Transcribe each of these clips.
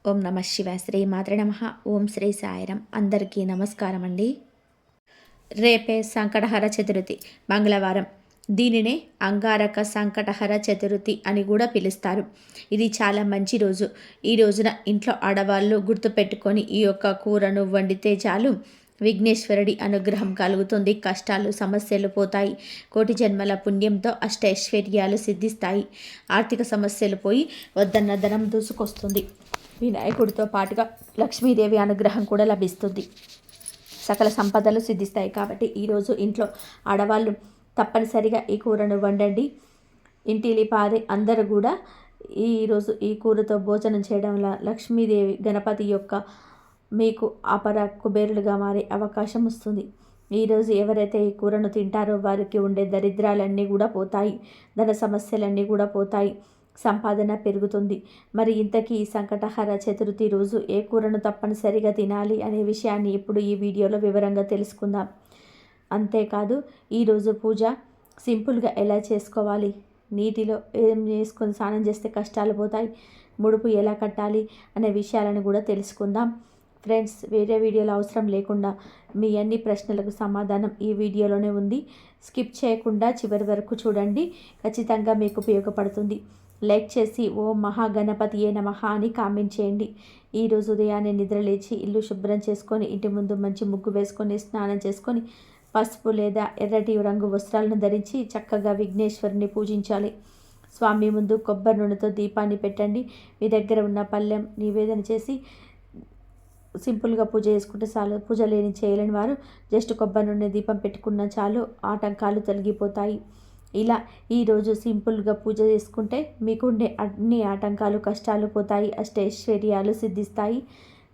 ఓం నమ శివాయ. శ్రీ మాత్రే నమః. ఓం శ్రీ సాయిరం. అందరికీ నమస్కారం అండి. రేపే సంకటహర చతుర్థి, మంగళవారం. దీనినే అంగారక సంకటహర చతుర్థి అని కూడా పిలుస్తారు. ఇది చాలా మంచి రోజు. ఈ రోజున ఇంట్లో ఆడవాళ్ళు గుర్తుపెట్టుకొని ఈ యొక్క కూరను వండితే చాలు విఘ్నేశ్వరుడి అనుగ్రహం కలుగుతుంది. కష్టాలు సమస్యలు పోతాయి. కోటి జన్మల పుణ్యంతో అష్టైశ్వర్యాలు సిద్ధిస్తాయి. ఆర్థిక సమస్యలు పోయి వద్దన్న ధనం దూసుకొస్తుంది. వినాయకుడితో పాటుగా లక్ష్మీదేవి అనుగ్రహం కూడా లభిస్తుంది. సకల సంపదలు సిద్ధిస్తాయి. కాబట్టి ఈరోజు ఇంట్లో ఆడవాళ్ళు తప్పనిసరిగా ఈ కూరను వండండి. ఇంటిలి పాది అందరూ కూడా ఈరోజు ఈ కూరతో భోజనం చేయడం వల్ల లక్ష్మీదేవి గణపతి యొక్క మీకు అపర కుబేరులుగా మారే అవకాశం వస్తుంది. ఈరోజు ఎవరైతే ఈ కూరను తింటారో వారికి ఉండే దరిద్రాలన్నీ కూడా పోతాయి. ధన సమస్యలన్నీ కూడా పోతాయి. సంపాదన పెరుగుతుంది. మరి ఇంతకీ ఈ సంకటహర చతుర్థి రోజు ఏ కూరను తప్పనిసరిగా తినాలి అనే విషయాన్ని ఇప్పుడు ఈ వీడియోలో వివరంగా తెలుసుకుందాం. అంతేకాదు ఈరోజు పూజ సింపుల్గా ఎలా చేసుకోవాలి, నీటిలో ఏం చేసుకొని స్నానం చేస్తే కష్టాలు పోతాయి, ముడుపు ఎలా కట్టాలి అనే విషయాలను కూడా తెలుసుకుందాం. ఫ్రెండ్స్, వేరే వీడియోలో అవసరం లేకుండా మీ అన్ని ప్రశ్నలకు సమాధానం ఈ వీడియోలోనే ఉంది. స్కిప్ చేయకుండా చివరి వరకు చూడండి. ఖచ్చితంగా మీకు ఉపయోగపడుతుంది. లైక్ చేసి ఓం మహాగణపతియే నమః అని కామెంట్ చేయండి. ఈరోజు ఉదయాన్నే నిద్రలేచి ఇల్లు శుభ్రం చేసుకొని ఇంటి ముందు మంచి ముగ్గు వేసుకొని స్నానం చేసుకొని పసుపు లేదా ఎర్రటి రంగు వస్త్రాలను ధరించి చక్కగా విఘ్నేశ్వరుని పూజించాలి. స్వామి ముందు కొబ్బరి నూనెతో దీపాన్ని పెట్టండి. మీ దగ్గర ఉన్న పళ్ళెం నివేదన చేసి సింపుల్గా పూజ చేసుకుంటే చాలు. పూజ చేయలేని వారు జస్ట్ కొబ్బరి నూనె దీపం పెట్టుకున్న చాలు, ఆటంకాలు తొలగిపోతాయి. ఇలా ఈరోజు సింపుల్గా పూజ చేసుకుంటే మీకు ఉండే అన్ని ఆటంకాలు కష్టాలు పోతాయి. అష్టైశ్వర్యాలు సిద్ధిస్తాయి.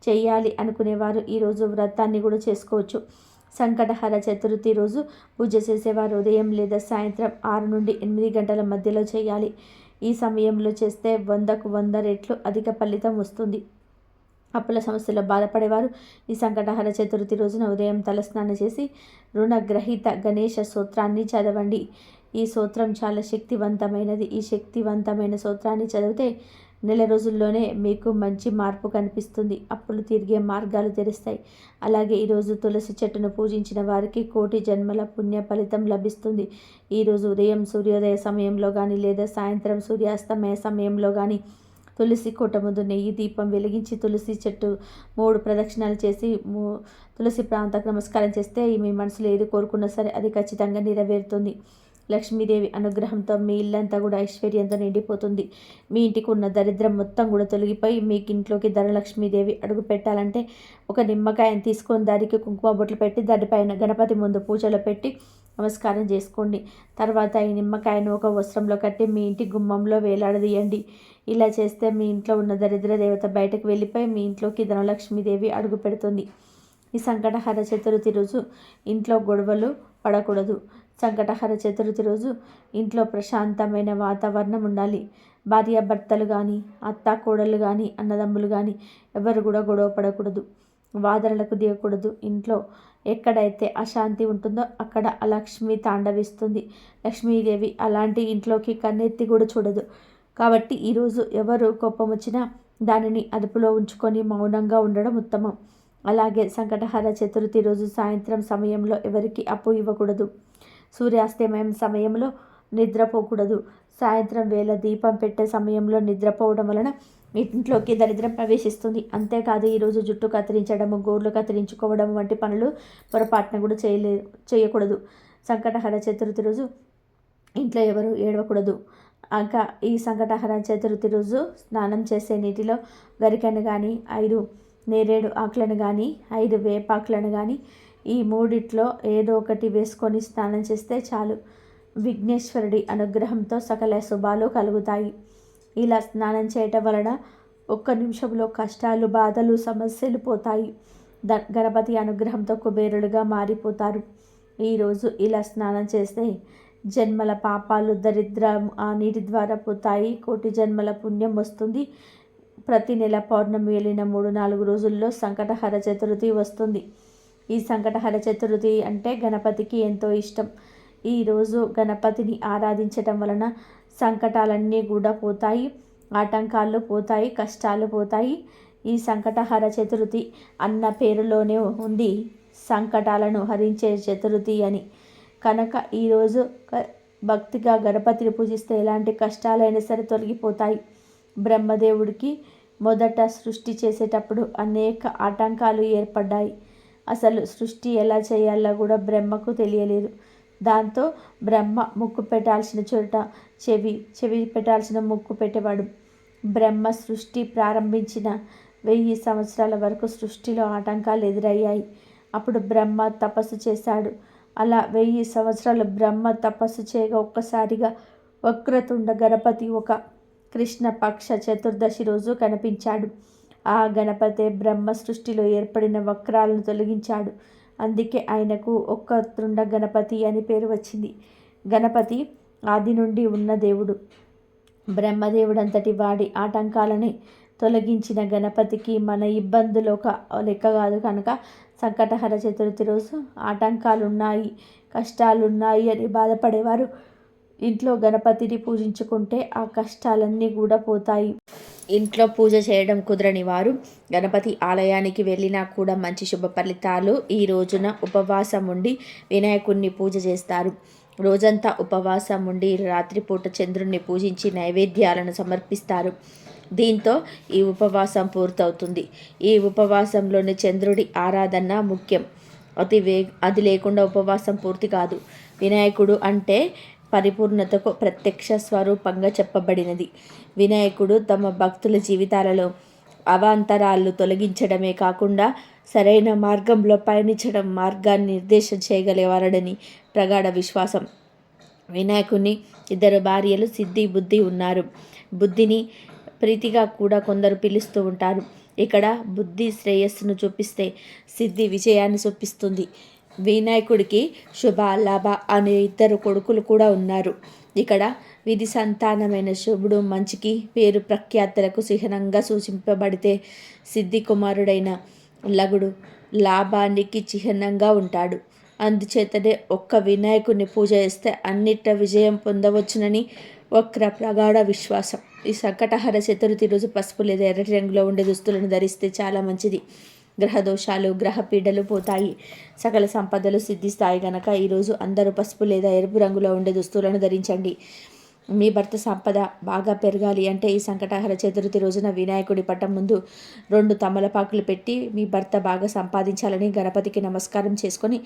చేయాలి అనుకునేవారు ఈరోజు వ్రతాన్ని కూడా చేసుకోవచ్చు. సంకటహర చతుర్థి రోజు పూజ చేసేవారు ఉదయం లేదా సాయంత్రం 6 నుండి 8 గంటల మధ్యలో చేయాలి. ఈ సమయంలో చేస్తే 100కు 100 రెట్లు అధిక ఫలితం వస్తుంది. అప్పుల సమస్యలో బాధపడేవారు ఈ సంకటహర చతుర్థి రోజున ఉదయం తలస్నానం చేసి రుణగ్రహీత గణేష స్తోత్రాన్ని చదవండి. ఈ స్తోత్రం చాలా శక్తివంతమైనది. ఈ శక్తివంతమైన స్తోత్రాన్ని చదివితే నెల రోజుల్లోనే మీకు మంచి మార్పు కనిపిస్తుంది. అప్పులు తిరిగే మార్గాలు తెరుస్తాయి. అలాగే ఈరోజు తులసి చెట్టును పూజించిన వారికి కోటి జన్మల పుణ్య ఫలితం లభిస్తుంది. ఈరోజు ఉదయం సూర్యోదయ సమయంలో కానీ లేదా సాయంత్రం సూర్యాస్తమయ సమయంలో కానీ తులసి కోట ముందు నెయ్యి దీపం వెలిగించి తులసి చెట్టు 3 ప్రదక్షిణాలు చేసి తులసి ప్రాంతానికి నమస్కారం చేస్తే మీ మనసులో ఏది కోరుకున్నా సరే అది ఖచ్చితంగా నెరవేరుతుంది. లక్ష్మీదేవి అనుగ్రహంతో మీ ఇల్లంతా కూడా ఐశ్వర్యంతో నిండిపోతుంది. మీ ఇంటికి ఉన్న దరిద్రం మొత్తం కూడా తొలగిపోయి మీకు ఇంట్లోకి ధనలక్ష్మీదేవి అడుగు పెట్టాలంటే ఒక నిమ్మకాయను తీసుకొని దానికి కుంకుమ బొట్లు పెట్టి దానిపైన గణపతి ముందు పూజలో పెట్టి నమస్కారం చేసుకోండి. తర్వాత ఈ నిమ్మకాయను ఒక వస్త్రంలో కట్టి మీ ఇంటి గుమ్మంలో వేలాడదీయండి. ఇలా చేస్తే మీ ఇంట్లో ఉన్న దరిద్ర దేవత బయటకు వెళ్ళిపోయి మీ ఇంట్లోకి ధనలక్ష్మీదేవి అడుగు పెడుతుంది. ఈ సంకటహర చతుర్థి రోజు ఇంట్లో గొడవలు పడకూడదు. సంకటహర చతుర్థి రోజు ఇంట్లో ప్రశాంతమైన వాతావరణం ఉండాలి. భార్యాభర్తలు కానీ, అత్త కోడళ్ళు కానీ, అన్నదమ్ములు కానీ ఎవరు కూడా గొడవ పడకూడదు. వాదనలకు దిగకూడదు. ఇంట్లో ఎక్కడైతే అశాంతి ఉంటుందో అక్కడ అలక్ష్మి తాండవిస్తుంది. లక్ష్మీదేవి అలాంటి ఇంట్లోకి కన్నెత్తి కూడా చూడదు. కాబట్టి ఈరోజు ఎవరు కోపం వచ్చినా దానిని అదుపులో ఉంచుకొని మౌనంగా ఉండడం ఉత్తమం. అలాగే సంకటహర చతుర్థి రోజు సాయంత్రం సమయంలో ఎవరికి అప్పు ఇవ్వకూడదు. సూర్యాస్తమయం సమయంలో నిద్రపోకూడదు. సాయంత్రం వేళ దీపం పెట్టే సమయంలో నిద్రపోవడం వలన ఇంట్లోకి దరిద్రం ప్రవేశిస్తుంది. అంతేకాదు ఈరోజు జుట్టు కత్తిరించడము, గోర్లు కత్తిరించుకోవడం వంటి పనులు పొరపాటున కూడా చేయకూడదు. సంకటహర చతుర్థి రోజు ఇంట్లో ఎవరు ఏడవకూడదు. ఇంకా ఈ సంకటహర చతుర్థి రోజు స్నానం చేసే నీటిలో గరికెను కానీ, 5 నేరేడు ఆకులను కానీ, 5 వేపాకులను కానీ ఈ 3 ఏదో ఒకటి వేసుకొని స్నానం చేస్తే చాలు. విఘ్నేశ్వరుడి అనుగ్రహంతో సకల శుభాలు కలుగుతాయి. ఇలా స్నానం చేయటం వలన 1 నిమిషంలో కష్టాలు, బాధలు, సమస్యలు పోతాయి. గణపతి అనుగ్రహంతో కుబేరుడుగా మారిపోతారు. ఈరోజు ఇలా స్నానం చేస్తే జన్మల పాపాలు, దరిద్రం ఆ నీటి ద్వారా పోతాయి. కోటి జన్మల పుణ్యం వస్తుంది. ప్రతి నెల పౌర్ణమి వెళ్ళిన 3-4 రోజుల్లో సంకటహర చతుర్థి వస్తుంది. ఈ సంకటహర చతుర్థి అంటే గణపతికి ఎంతో ఇష్టం. ఈరోజు గణపతిని ఆరాధించటం వలన సంకటాలన్నీ కూడా పోతాయి. ఆటంకాలు పోతాయి, కష్టాలు పోతాయి. ఈ సంకటహర చతుర్థి అన్న పేరులోనే ఉంది సంకటాలను హరించే చతుర్థి అని. కనుక ఈరోజు భక్తిగా గణపతిని పూజిస్తే ఎలాంటి కష్టాలైనా సరే తొలగిపోతాయి. బ్రహ్మదేవుడికి మొదట సృష్టి చేసేటప్పుడు అనేక ఆటంకాలు ఏర్పడ్డాయి. అసలు సృష్టి ఎలా చేయాలో కూడా బ్రహ్మకు తెలియలేదు. దాంతో బ్రహ్మ ముక్కు పెట్టాల్సిన చోట చెవి పెట్టాల్సిన ముక్కు పెట్టేవాడు. బ్రహ్మ సృష్టి ప్రారంభించిన 1000 సంవత్సరాల వరకు సృష్టిలో ఆటంకాలు ఎదురయ్యాయి. అప్పుడు బ్రహ్మ తపస్సు చేశాడు. అలా 1000 సంవత్సరాలు బ్రహ్మ తపస్సు చేయగా ఒక్కసారిగా వక్రతుండ గణపతి ఒక కృష్ణ పక్ష చతుర్దశి రోజు కనిపించాడు. ఆ గణపతే బ్రహ్మ సృష్టిలో ఏర్పడిన వక్రాలను తొలగించాడు. అందుకే ఆయనకు వక్రతుండ గణపతి అని పేరు వచ్చింది. గణపతి ఆది నుండి ఉన్న దేవుడు. బ్రహ్మదేవుడంతటి వాడి ఆటంకాలని తొలగించిన గణపతికి మన ఇబ్బందులు ఒక లెక్క కాదు. కనుక సంకటహర చతుర్థి రోజు ఆటంకాలున్నాయి, కష్టాలున్నాయి అని బాధపడేవారు ఇంట్లో గణపతిని పూజించుకుంటే ఆ కష్టాలన్నీ కూడా పోతాయి. ఇంట్లో పూజ చేయడం కుదరని వారు గణపతి ఆలయానికి వెళ్ళినా కూడా మంచి శుభ ఫలితాలు. ఈ రోజున ఉపవాసం ఉండి వినాయకుడిని పూజ చేస్తారు. రోజంతా ఉపవాసం ఉండి రాత్రిపూట చంద్రుణ్ణి పూజించి నైవేద్యాలను సమర్పిస్తారు. దీంతో ఈ ఉపవాసం పూర్తవుతుంది. ఈ ఉపవాసంలోని చంద్రుడి ఆరాధన ముఖ్యం. అది లేకుండా ఉపవాసం పూర్తి కాదు. వినాయకుడు అంటే పరిపూర్ణతకు ప్రత్యక్ష స్వరూపంగా చెప్పబడినది. వినాయకుడు తమ భక్తుల జీవితాలలో అవాంతరాలు తొలగించడమే కాకుండా సరైన మార్గంలో పయనించడం, మార్గాన్ని నిర్దేశం చేయగలిగేవారని ప్రగాఢ విశ్వాసం. వినాయకుని 2 భార్యలు సిద్ధి, బుద్ధి ఉన్నారు. బుద్ధిని ప్రీతిగా కూడా కొందరు పిలుస్తూ ఉంటారు. ఇక్కడ బుద్ధి శ్రేయస్సును చూపిస్తే సిద్ధి విజయాన్ని చూపిస్తుంది. వినాయకుడికి శుభ, లాభ అనే 2 కొడుకులు కూడా ఉన్నారు. ఇక్కడ విధి సంతానమైన శుభుడు మంచికి పేరు ప్రఖ్యాతులకు చిహ్నంగా సూచింపబడితే, సిద్ధి కుమారుడైన లగుడు లాభానికి చిహ్నంగా ఉంటాడు. అందుచేతనే ఒక్క వినాయకుడిని పూజ చేస్తే అన్నిట విజయం పొందవచ్చునని వక్ర ప్రగాఢ విశ్వాసం. ఈ సంకటహర చతుర్థి రోజు పసుపు లేదా ఎర్రటి రంగులో ఉండే దుస్తులను ధరిస్తే చాలా మంచిది. గ్రహ దోషాలు, గ్రహ పీడలు పోతాయి, సకల సంపదలు సిద్ధిస్తాయి. గనక ఈరోజు అందరూ పసుపు లేదా ఎరుపు రంగులో ఉండే దుస్తులను ధరించండి. మీ భర్త సంపద బాగా పెరగాలి అంటే ఈ సంకటహర చతుర్థి రోజున వినాయకుడి పటం ముందు 2 తమలపాకులు పెట్టి మీ భర్త బాగా సంపాదించాలని గణపతికి నమస్కారం చేసుకొని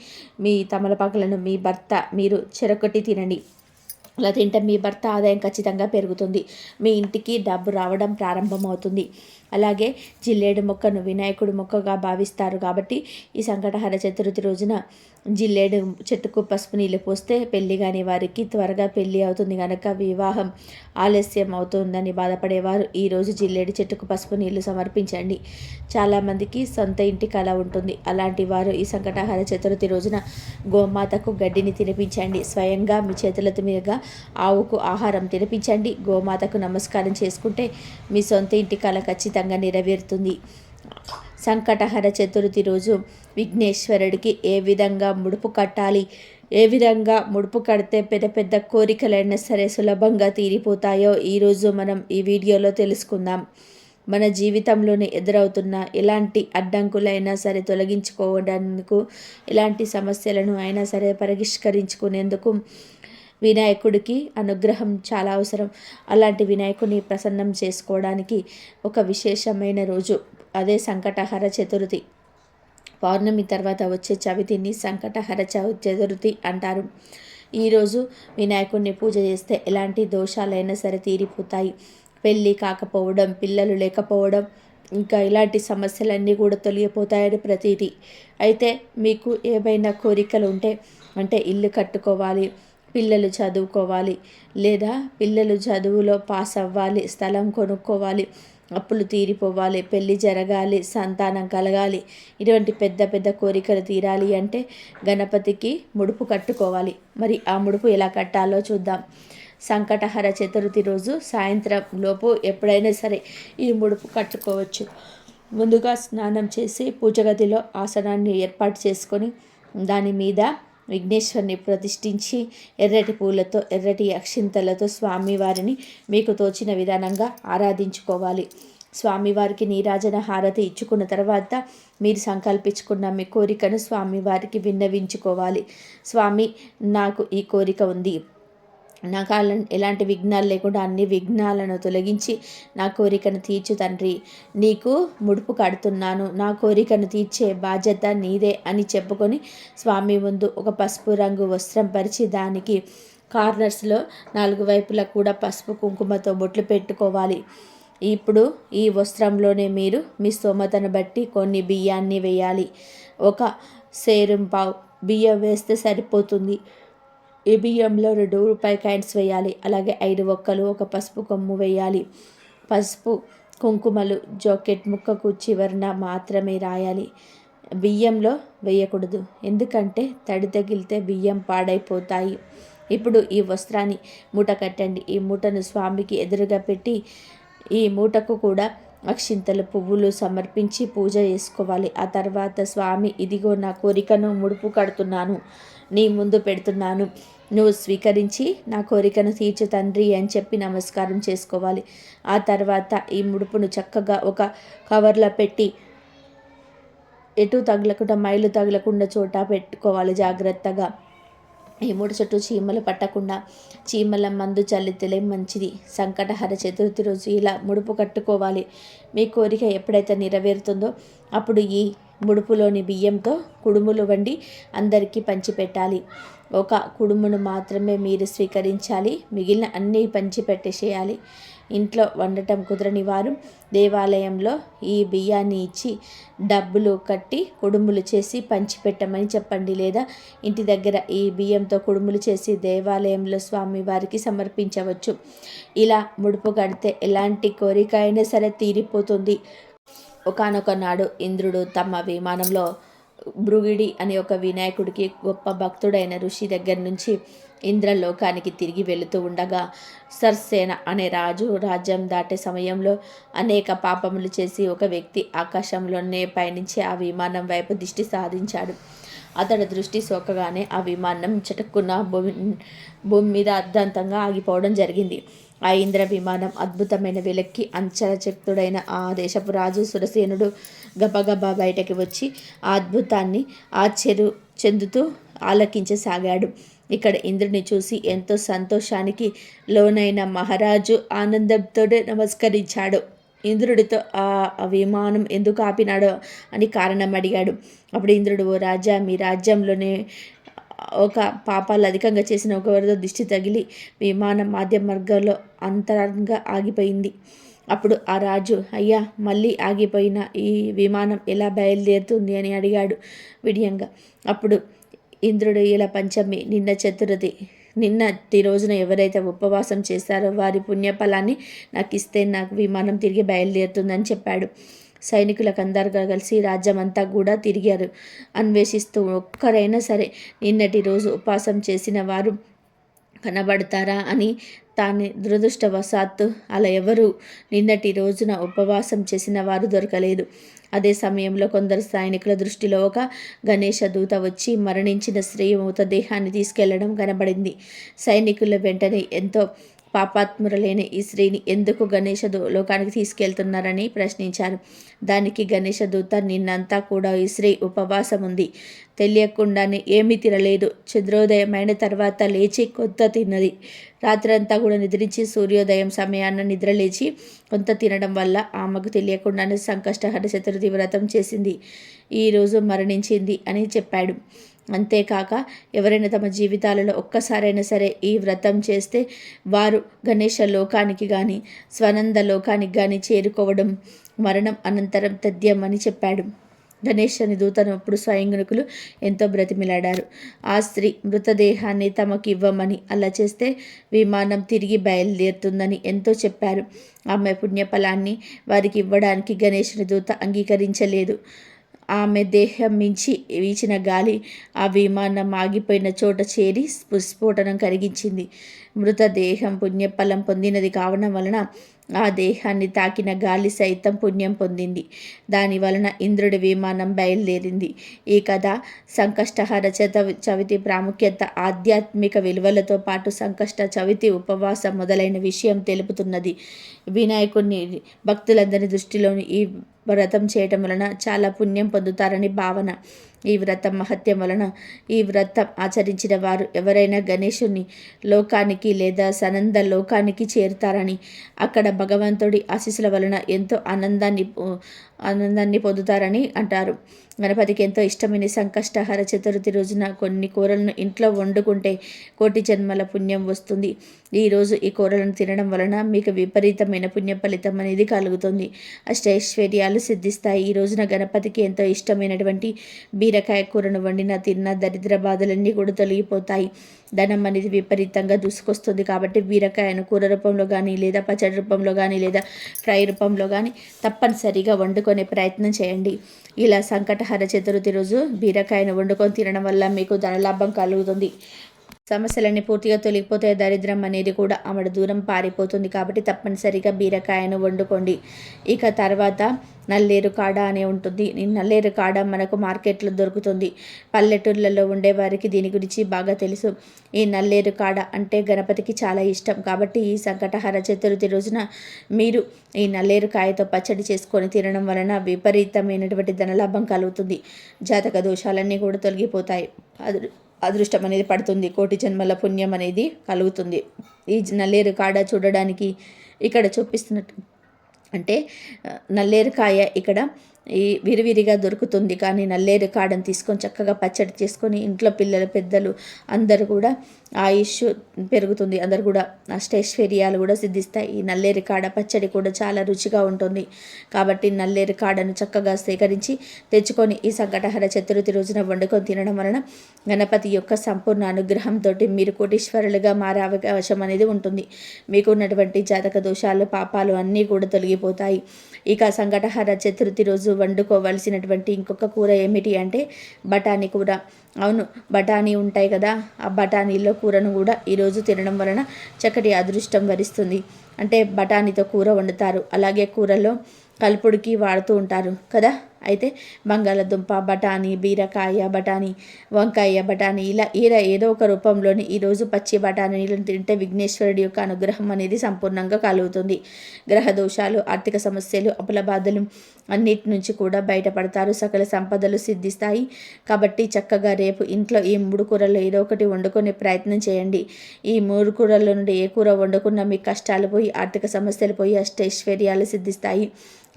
మీ తమలపాకులను మీ భర్త మీరు చెరొకటి తినండి. అలా తింటే మీ భర్త ఆదాయం ఖచ్చితంగా పెరుగుతుంది. మీ ఇంటికి డబ్బు రావడం ప్రారంభమవుతుంది. అలాగే జిల్లేడు మొక్కను వినాయకుడి మొక్కగా భావిస్తారు కాబట్టి ఈ సంకటహర చతుర్థి రోజున జిల్లేడు చెట్టుకు పసుపు నీళ్ళు పోస్తే పెళ్లి కాని వారికి త్వరగా పెళ్లి అవుతుంది. కనుక వివాహం ఆలస్యం అవుతుందని బాధపడేవారు ఈరోజు జిల్లేడు చెట్టుకు పసుపు నీళ్లు సమర్పించండి. చాలామందికి సొంత ఇంటి కళ ఉంటుంది. అలాంటి వారు ఈ సంకటహర చతుర్థి రోజున గోమాతకు గడ్డిని తినిపించండి. స్వయంగా మీ చేతులతో మీదుగా ఆవుకు ఆహారం తినిపించండి. గోమాతకు నమస్కారం చేసుకుంటే మీ సొంత ఇంటి కళ ఖచ్చితంగా నెరవేరుతుంది. సంకటహర చతుర్థి రోజు విఘ్నేశ్వరుడికి ఏ విధంగా ముడుపు కట్టాలి, ఏ విధంగా ముడుపు కడితే పెద్ద పెద్ద కోరికలైనా సరే సులభంగా తీరిపోతాయో ఈరోజు మనం ఈ వీడియోలో తెలుసుకుందాం. మన జీవితంలోనే ఎదురవుతున్న ఎలాంటి అడ్డంకులైనా సరే తొలగించుకోవడానికి, ఎలాంటి సమస్యలను అయినా సరే పరిష్కరించుకునేందుకు వినాయకుడికి అనుగ్రహం చాలా అవసరం. అలాంటి వినాయకుడిని ప్రసన్నం చేసుకోవడానికి ఒక విశేషమైన రోజు అదే సంకటహర చతుర్థి. పౌర్ణమి తర్వాత వచ్చే చవితిని సంకటహర చతుర్థి అంటారు. ఈరోజు వినాయకుడిని పూజ చేస్తే ఎలాంటి దోషాలైనా సరే తీరిపోతాయి. పెళ్ళి కాకపోవడం, పిల్లలు లేకపోవడం, ఇంకా ఇలాంటి సమస్యలన్నీ కూడా తొలగిపోతాయని ప్రతీది. అయితే మీకు ఏవైనా కోరికలు ఉంటే, అంటే ఇల్లు కట్టుకోవాలి, పిల్లలు చదువుకోవాలి, లేదా పిల్లలు చదువులో పాస్ అవ్వాలి, స్థలం కొనుక్కోవాలి, అప్పులు తీరిపోవాలి, పెళ్ళి జరగాలి, సంతానం కలగాలి, ఇటువంటి పెద్ద పెద్ద కోరికలు తీరాలి అంటే గణపతికి ముడుపు కట్టుకోవాలి. మరి ఆ ముడుపు ఎలా కట్టాలో చూద్దాం. సంకటహర చతుర్థి రోజు సాయంత్రం లోపు ఎప్పుడైనా సరే ఈ ముడుపు కట్టుకోవచ్చు. ముందుగా స్నానం చేసి పూజగదిలో ఆసనాన్ని ఏర్పాటు చేసుకొని దాని మీద విఘ్నేశ్వరుని ప్రతిష్ఠించి ఎర్రటి పూలతో, ఎర్రటి అక్షింతలతో స్వామివారిని మీకు తోచిన విధానంగా ఆరాధించుకోవాలి. స్వామివారికి నీరాజన హారతి ఇచ్చుకున్న తర్వాత మీరు సంకల్పించుకున్న మీ కోరికను స్వామివారికి విన్నవించుకోవాలి. స్వామి, నాకు ఈ కోరిక ఉంది, నాకు ఎలాంటి విఘ్నాలు లేకుండా అన్ని విఘ్నాలను తొలగించి నా కోరికను తీర్చు తండ్రి, నీకు ముడుపు కడుతున్నాను, నా కోరికను తీర్చే బాధ్యత నీదే అని చెప్పుకొని స్వామి ముందు ఒక పసుపు రంగు వస్త్రం పరిచి దానికి కార్నర్స్లో 4 వైపులా కూడా పసుపు కుంకుమతో బొట్లు పెట్టుకోవాలి. ఇప్పుడు ఈ వస్త్రంలోనే మీరు మీ స్తోమతను బట్టి కొన్ని బియ్యాన్ని వేయాలి. ఒక సేరుం పావు బియ్యం వేస్తే సరిపోతుంది. ఈ బియ్యంలో 2 రూపాయి కాయిన్స్ వేయాలి. అలాగే 5 ఒక్కలు, ఒక పసుపు కొమ్ము వేయాలి. పసుపు కుంకుమలు జాకెట్ ముక్కకు చివరన మాత్రమే రాయాలి. బియ్యంలో వేయకూడదు, ఎందుకంటే తడి తగిలితే బియ్యం పాడైపోతాయి. ఇప్పుడు ఈ వస్త్రాన్ని మూట కట్టండి. ఈ మూటను స్వామికి ఎదురుగా పెట్టి ఈ మూటకు కూడా అక్షింతలు పువ్వులు సమర్పించి పూజ చేసుకోవాలి. ఆ తర్వాత స్వామి, ఇదిగో నా కోరికను ముడుపు కడుతున్నాను, నీ ముందు పెడుతున్నాను, నువ్వు స్వీకరించి నా కోరికను తీర్చు తండ్రి అని చెప్పి నమస్కారం చేసుకోవాలి. ఆ తర్వాత ఈ ముడుపును చక్కగా ఒక కవర్లో పెట్టి ఎటు తగలకుండా మైలు తగలకుండా చోట పెట్టుకోవాలి జాగ్రత్తగా. ఈ మూడు చుట్టూ చీమలు పట్టకుండా చీమల మందు చల్లితేలే మంచిది. సంకటహర చతుర్థి రోజు ఇలా ముడుపు కట్టుకోవాలి. మీ కోరిక ఎప్పుడైతే నెరవేరుతుందో అప్పుడు ఈ ముడుపులోని బియ్యంతో కుడుములు వండి అందరికీ పంచిపెట్టాలి. ఒక కుడుమును మాత్రమే మీరు స్వీకరించాలి, మిగిలిన అన్నీ పంచిపెట్టేసేయాలి. ఇంట్లో వండటం కుదరని వారు దేవాలయంలో ఈ బియ్యాన్ని ఇచ్చి డబ్బులు కట్టి కుడుములు చేసి పంచిపెట్టమని చెప్పండి. లేదా ఇంటి దగ్గర ఈ బియ్యంతో కుడుములు చేసి దేవాలయంలో స్వామివారికి సమర్పించవచ్చు. ఇలా ముడుపు కడితే ఎలాంటి కోరిక అయినా సరే తీరిపోతుంది. ఒకానొక నాడు ఇంద్రుడు తమ విమానంలో భృగిడి అనే ఒక వినాయకుడికి గొప్ప భక్తుడైన ఋషి దగ్గర నుంచి ఇంద్రలోకానికి తిరిగి వెళుతూ ఉండగా సర్సేన అనే రాజు రాజ్యం దాటే సమయంలో అనేక పాపములు చేసి ఒక వ్యక్తి ఆకాశంలోనే పయనించి ఆ విమానం వైపు దృష్టి సాధించాడు. అతడి దృష్టి సోకగానే ఆ విమానం చటుక్కున భూమి మీద అర్ధాంతంగా ఆగిపోవడం జరిగింది. ఆ ఇంద్ర విమానం అద్భుతమైన వెలక్కి అంచలచక్తుడైన ఆ దేశపు రాజు సురసేనుడు గబగబా బయటకి వచ్చి ఆ అద్భుతాన్ని చెందుతూ ఆలకించసాగాడు. ఇక్కడ ఇంద్రుని చూసి ఎంతో సంతోషానికి లోనైన మహారాజు ఆనందంతో నమస్కరించాడు. ఇంద్రుడితో ఆ విమానం ఎందుకు ఆపినాడో అని కారణం అడిగాడు. అప్పుడు ఇంద్రుడు, ఓ రాజా, మీ రాజ్యంలోనే ఒక పాపాలు అధికంగా చేసిన ఒకరితో దిష్టి తగిలి విమానం మధ్య మార్గంలో అంతరంగా ఆగిపోయింది. అప్పుడు ఆ రాజు, అయ్యా, మళ్ళీ ఆగిపోయిన ఈ విమానం ఎలా బయలుదేరుతుంది అని అడిగాడు వినయంగా. అప్పుడు ఇంద్రుడు, ఇలా పంచమి, నిన్న చతుర్థి, నిన్నటి రోజున ఎవరైతే ఉపవాసం చేస్తారో వారి పుణ్యఫలాన్ని నాకు ఇస్తే నాకు విమానం తిరిగి బయలుదేరుతుందని చెప్పాడు. సైనికులకు అందరుగా కలిసి రాజ్యమంతా కూడా తిరిగారు, అన్వేషిస్తూ ఒక్కరైనా సరే నిన్నటి రోజు ఉపవాసం చేసిన వారు కనబడతారా అని. తాను దురదృష్టవశాత్తు అలా ఎవరు నిన్నటి రోజున ఉపవాసం చేసిన వారు దొరకలేదు. అదే సమయంలో కొందరు సైనికుల దృష్టిలో ఒక గణేష దూత వచ్చి మరణించిన స్త్రీ మృతదేహాన్ని తీసుకెళ్లడం కనబడింది. సైనికుల వెంటనే ఎంతో పాపాత్మురలైన ఈ స్త్రీని ఎందుకు గణేష లోకానికి తీసుకెళ్తున్నారని ప్రశ్నించారు. దానికి గణేష దూత, నిన్నంతా కూడా ఈ స్త్రీ ఉపవాసం ఉంది, తెలియకుండానే ఏమీ తినలేదు, చంద్రోదయమైన తర్వాత లేచి కొంత తిన్నది, రాత్రంతా కూడా నిద్రించి సూర్యోదయం సమయాన్ని నిద్రలేచి కొంత తినడం వల్ల ఆమెకు తెలియకుండానే సంకష్టహర చతుర్థి వ్రతం చేసింది, ఈరోజు మరణించింది అని చెప్పాడు. అంతేకాక ఎవరైనా తమ జీవితాలలో ఒక్కసారైనా సరే ఈ వ్రతం చేస్తే వారు గణేష లోకానికి కానీ స్వనంద లోకానికి కానీ చేరుకోవడం మరణం అనంతరం తథ్యం అని చెప్పాడు. గణేశని దూతను అప్పుడు స్వయంగునికులు ఎంతో బ్రతిమిలాడారు. ఆ స్త్రీ మృతదేహాన్ని తమకు ఇవ్వమని, అలా చేస్తే విమానం తిరిగి బయలుదేరుతుందని ఎంతో చెప్పారు. ఆమె పుణ్యఫలాన్ని వారికి ఇవ్వడానికి గణేశుని దూత అంగీకరించలేదు. ఆమె దేహం మించి వీచిన గాలి ఆ విమానం ఆగిపోయిన చోట చేరి స్ఫోటనం కలిగించింది. మృతదేహం పుణ్యఫలం పొందినది కావడం వలన ఆ దేహాన్ని తాకిన గాలి సైతం పుణ్యం పొందింది. దాని వలన ఇంద్రుడి విమానం బయలుదేరింది. ఈ కథ సంకష్టహర చవితి ప్రాముఖ్యత, ఆధ్యాత్మిక విలువలతో పాటు సంకష్ట చవితి ఉపవాసం మొదలైన విషయం తెలుపుతున్నది. వినాయకుడిని భక్తులందరి దృష్టిలోని ఈ వ్రతం చేయటం వలన చాలా పుణ్యం పొందుతారని భావన. ఈ వ్రతం మహత్యం వలన ఈ వ్రతం ఆచరించిన వారు ఎవరైనా గణేశుని లోకానికి లేదా సనంద లోకానికి చేరుతారని, అక్కడ భగవంతుడి ఆశీస్సుల వలన ఎంతో ఆనందాన్ని పొందుతారని అంటారు. గణపతికి ఎంతో ఇష్టమైన సంకష్టహర చతుర్థి రోజున కొన్ని కూరలను ఇంట్లో వండుకుంటే కోటి జన్మల పుణ్యం వస్తుంది. ఈరోజు ఈ కూరలను తినడం వలన మీకు విపరీతమైన పుణ్య ఫలితం అనేది కలుగుతుంది. అష్టైశ్వర్యాలు సిద్ధిస్తాయి. ఈ రోజున గణపతికి ఎంతో ఇష్టమైనటువంటి బీరకాయ కూరను వండిన తిన్న దరిద్ర బాధలన్నీ కూడా తొలగిపోతాయి. ధనం అనేది విపరీతంగా దూసుకొస్తుంది. కాబట్టి బీరకాయను కూర రూపంలో కానీ, లేదా పచ్చడి రూపంలో కానీ, లేదా ఫ్రై రూపంలో కానీ తప్పనిసరిగా వండుకునే ప్రయత్నం చేయండి. ఇలా సంకటహర చతుర్థి రోజు బీరకాయను వండుకొని తినడం వల్ల మీకు ధనలాభం కలుగుతుంది. సమస్యలన్నీ పూర్తిగా తొలగిపోతాయి. దరిద్రం అనేది కూడా ఆమెడ దూరం పారిపోతుంది. కాబట్టి తప్పనిసరిగా బీరకాయను వండుకోండి. ఇక తర్వాత నల్లేరు కాడ అనే ఉంటుంది. ఈ నల్లేరు కాడ మనకు మార్కెట్లో దొరుకుతుంది. పల్లెటూర్లలో ఉండేవారికి దీని గురించి బాగా తెలుసు. ఈ నల్లేరు కాడ అంటే గణపతికి చాలా ఇష్టం. కాబట్టి ఈ సంకటహర చతుర్థి రోజున మీరు ఈ నల్లేరు కాయతో పచ్చడి చేసుకొని తినడం వలన విపరీతమైనటువంటి ధనలాభం కలుగుతుంది. జాతక దోషాలన్నీ కూడా తొలగిపోతాయి. అదృష్టం అనేది పడుతుంది. కోటి జన్మల పుణ్యం అనేది కలుగుతుంది. ఈ నల్లేరు కాడ చూడడానికి ఇక్కడ చూపిస్తున్నట్టు అంటే నల్లేరుకాయ ఇక్కడ ఈ విరివిరిగా దొరుకుతుంది. కానీ నల్లేరు కాడను తీసుకొని చక్కగా పచ్చడి చేసుకొని ఇంట్లో పిల్లలు పెద్దలు అందరూ కూడా ఆయుష్ పెరుగుతుంది. అందరు కూడా అష్టైశ్వర్యాలు కూడా సిద్ధిస్తాయి. ఈ నల్లేరు కాడ పచ్చడి కూడా చాలా రుచిగా ఉంటుంది. కాబట్టి నల్లేరు కాడను చక్కగా సేకరించి తెచ్చుకొని ఈ సంకటహర చతుర్థి రోజున వండుకొని తినడం వలన గణపతి యొక్క సంపూర్ణ అనుగ్రహంతో మీరు కోటీశ్వరులుగా మారే అవకాశం అనేది ఉంటుంది. మీకు ఉన్నటువంటి జాతక దోషాలు పాపాలు అన్నీ కూడా తొలగిపోతాయి. ఇక సంకటహర చతుర్థి రోజు వండుకోవలసినటువంటి ఇంకొక కూర ఏమిటి అంటే బఠానీ కూర. అవును, బఠానీ ఉంటాయి కదా, ఆ బఠానీలో కూరను కూడా ఈరోజు తినడం వలన చక్కటి అదృష్టం వరిస్తుంది. అంటే బఠానీతో కూర వండుతారు. అలాగే కూరలో కలుపుడికి వాడుతూ ఉంటారు కదా. అయితే బంగాళదుంప బఠానీ, బీరకాయ బఠానీ, వంకాయ బఠానీ ఇలా ఏదో ఒక రూపంలోని ఈరోజు పచ్చి బఠానీలను తింటే విఘ్నేశ్వరుడి యొక్క అనుగ్రహం అనేది సంపూర్ణంగా కలుగుతుంది. గ్రహ దోషాలు, ఆర్థిక సమస్యలు, అప్పుల బాధలు అన్నిటి నుంచి కూడా బయటపడతారు. సకల సంపదలు సిద్ధిస్తాయి. కాబట్టి చక్కగా రేపు ఇంట్లో ఈ 3 కూరల్లో ఏదో ఒకటి వండుకునే ప్రయత్నం చేయండి. ఈ 3 కూరల్లో నుండి ఏ కూర వండుకున్నా మీ కష్టాలు పోయి, ఆర్థిక సమస్యలు పోయి, అష్టైశ్వర్యాలు సిద్ధిస్తాయి.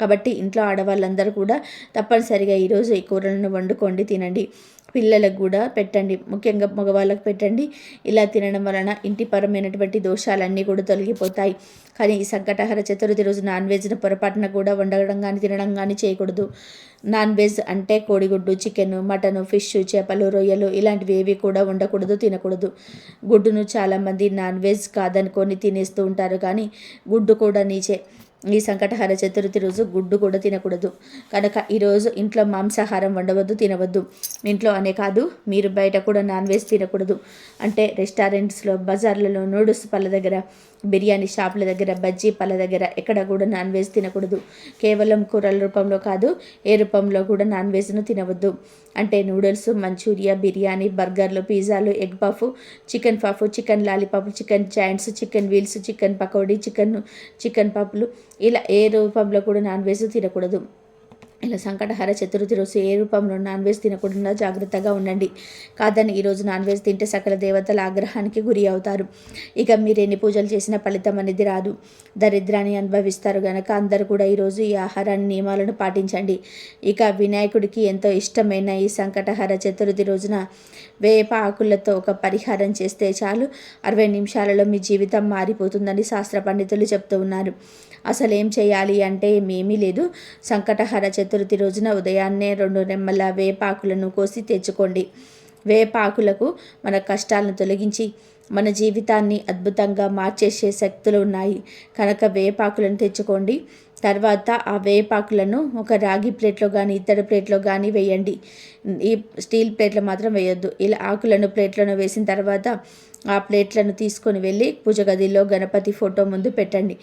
కాబట్టి ఇంట్లో ఆడవాళ్ళందరూ కూడా తప్పనిసరిగా ఈరోజు ఈ కూరలను వండుకోండి, తినండి. పిల్లలకు కూడా పెట్టండి, ముఖ్యంగా మగవాళ్ళకు పెట్టండి. ఇలా తినడం వలన ఇంటి పరమైనటువంటి దోషాలన్నీ కూడా తొలగిపోతాయి. కానీ ఈ సంకటహర చతుర్థి రోజు నాన్ వెజ్ను పొరపాటున కూడా వండడం కానీ తినడం కానీ చేయకూడదు. నాన్ వెజ్ అంటే కోడిగుడ్డు, చికెన్, మటన్, ఫిష్, చేపలు, రొయ్యలు ఇలాంటివి ఏవి కూడా ఉండకూడదు, తినకూడదు. గుడ్డును చాలామంది నాన్ వెజ్ కాదనుకొని తినేస్తూ ఉంటారు. కానీ గుడ్డు కూడా నీచే. ఈ సంకటహర చతుర్థి రోజు గుడ్డు కూడా తినకూడదు. కనుక ఈరోజు ఇంట్లో మాంసాహారం వండవద్దు, తినవద్దు. ఇంట్లో అనే కాదు, మీరు బయట కూడా నాన్ వెజ్ తినకూడదు. అంటే రెస్టారెంట్స్లో, బజార్లలో, నూడిల్స్ పళ్ళ దగ్గర, బిర్యానీ షాపుల దగ్గర, బజ్జీ పళ్ళ దగ్గర ఎక్కడ కూడా నాన్ వెజ్ తినకూడదు. కేవలం కూరల రూపంలో కాదు, ఏ రూపంలో కూడా నాన్ వెజ్ను తినవద్దు. అంటే నూడిల్స్, మంచూరియా, బిర్యానీ, బర్గర్లు, పిజ్జాలు, egg puff, chicken puff, chicken lollipop, chicken joints, chicken wheels, chicken pakodi, chicken పఫ్లు ఇలా ఏ రూపంలో కూడా నాన్ వెజ్ తినకూడదు. ఇలా సంకటహర చతుర్థి రోజు ఏ రూపంలో నాన్ వెజ్ తినకుండా జాగ్రత్తగా ఉండండి. కాదని ఈరోజు నాన్ వెజ్ తింటే సకల దేవతల ఆగ్రహానికి గురి అవుతారు. ఇక మీరు ఎన్ని పూజలు చేసినా ఫలితం అనేది రాదు, దరిద్రాన్ని అనుభవిస్తారు. గనక అందరూ కూడా ఈరోజు ఈ ఆహారాన్ని నియమాలను పాటించండి. ఇక వినాయకుడికి ఎంతో ఇష్టమైన ఈ సంకటహర చతుర్థి రోజున వేప ఆకులతో ఒక పరిహారం చేస్తే చాలు, 60 నిమిషాలలో మీ జీవితం మారిపోతుందని శాస్త్ర పండితులు చెప్తూ ఉన్నారు. అసలు ఏం చేయాలి అంటే ఏమీ లేదు. సంకటహర చతుర్థి రోజున ఉదయాన్నే 2 రెమ్మల వేపాకులను కోసి తెచ్చుకోండి. వేపాకులకు మన కష్టాలను తొలగించి మన జీవితాన్ని అద్భుతంగా మార్చేసే శక్తులు ఉన్నాయి. కనుక వేపాకులను తెచ్చుకోండి. తర్వాత ఆ వేపాకులను ఒక రాగి ప్లేట్లో కానీ, ఇత్తడి ప్లేట్లో కానీ వేయండి. ఈ స్టీల్ ప్లేట్లో మాత్రం వేయొద్దు. ఇలా ఆకులను ప్లేట్లను వేసిన తర్వాత ఆ ప్లేట్లను తీసుకొని వెళ్ళి పూజ గదిలో గణపతి ఫోటో ముందు పెట్టండి.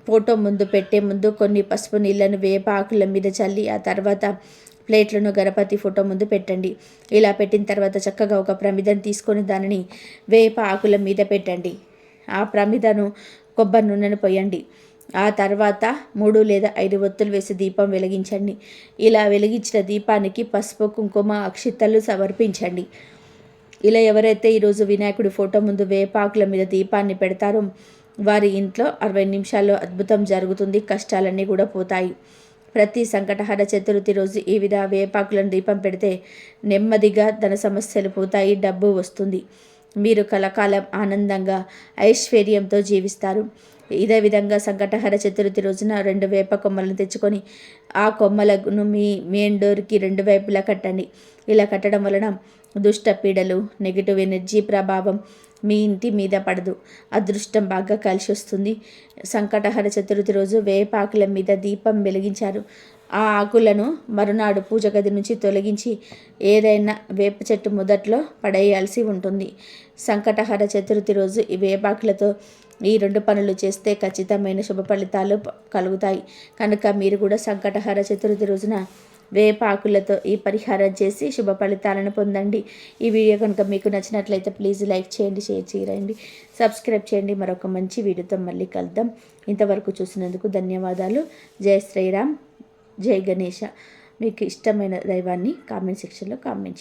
ఫోటో ముందు పెట్టే ముందు కొన్ని పసుపు నీళ్ళను వేప ఆకుల మీద చల్లి ఆ తర్వాత ప్లేట్లను గణపతి ఫోటో ముందు పెట్టండి. ఇలా పెట్టిన తర్వాత చక్కగా ఒక ప్రమిదను తీసుకొని దానిని వేప ఆకుల మీద పెట్టండి. ఆ ప్రమిదను కొబ్బరి నూనెను పోయండి. ఆ తర్వాత 3 లేదా 5 ఒత్తులు వేసి దీపం వెలిగించండి. ఇలా వెలిగించిన దీపానికి పసుపు కుంకుమ అక్షింతలు సమర్పించండి. ఇలా ఎవరైతే ఈరోజు వినాయకుడి ఫోటో ముందు వేపాకుల మీద దీపాన్ని పెడతారో వారి ఇంట్లో 60 నిమిషాల్లో అద్భుతం జరుగుతుంది. కష్టాలన్నీ కూడా పోతాయి. ప్రతి సంకటహర చతుర్థి రోజు ఈ వేపాకులను దీపం పెడితే నెమ్మదిగా ధన సమస్యలు పోతాయి, డబ్బు వస్తుంది. మీరు కలకాలం ఆనందంగా ఐశ్వర్యంతో జీవిస్తారు. ఇదే విధంగా సంకటహర చతుర్థి రోజున 2 వేప కొమ్మలను తెచ్చుకొని ఆ కొమ్మలను మీ మెయిన్ డోర్కి 2 వైపులా కట్టండి. ఇలా కట్టడం వలన దుష్ట పీడలు, నెగిటివ్ ఎనర్జీ ప్రభావం మీ ఇంటి మీద పడదు. అదృష్టం బాగా కలిసి వస్తుంది. సంకటహర చతుర్థి రోజు వేపాకుల మీద దీపం వెలిగించారు. ఆ ఆకులను మరునాడు పూజ గది నుంచి తొలగించి ఏదైనా వేప చెట్టు మొదట్లో పడేయాల్సి ఉంటుంది. సంకటహర చతుర్థి రోజు ఈ వేపాకులతో ఈ 2 పనులు చేస్తే ఖచ్చితమైన శుభ ఫలితాలు కలుగుతాయి. కనుక మీరు కూడా సంకటహర చతుర్థి రోజున వేపాకులతో ఈ పరిహారం చేసి శుభ ఫలితాలను పొందండి. ఈ వీడియో కనుక మీకు నచ్చినట్లయితే ప్లీజ్ లైక్ చేయండి, షేర్ చేయండి, సబ్స్క్రైబ్ చేయండి. మరొక మంచి వీడియోతో మళ్ళీ కలుద్దాం. ఇంతవరకు చూసినందుకు ధన్యవాదాలు. జై శ్రీరామ్, జై గణేష. మీకు ఇష్టమైన దైవాన్ని కామెంట్ సెక్షన్లో కామెంట్ చేయండి.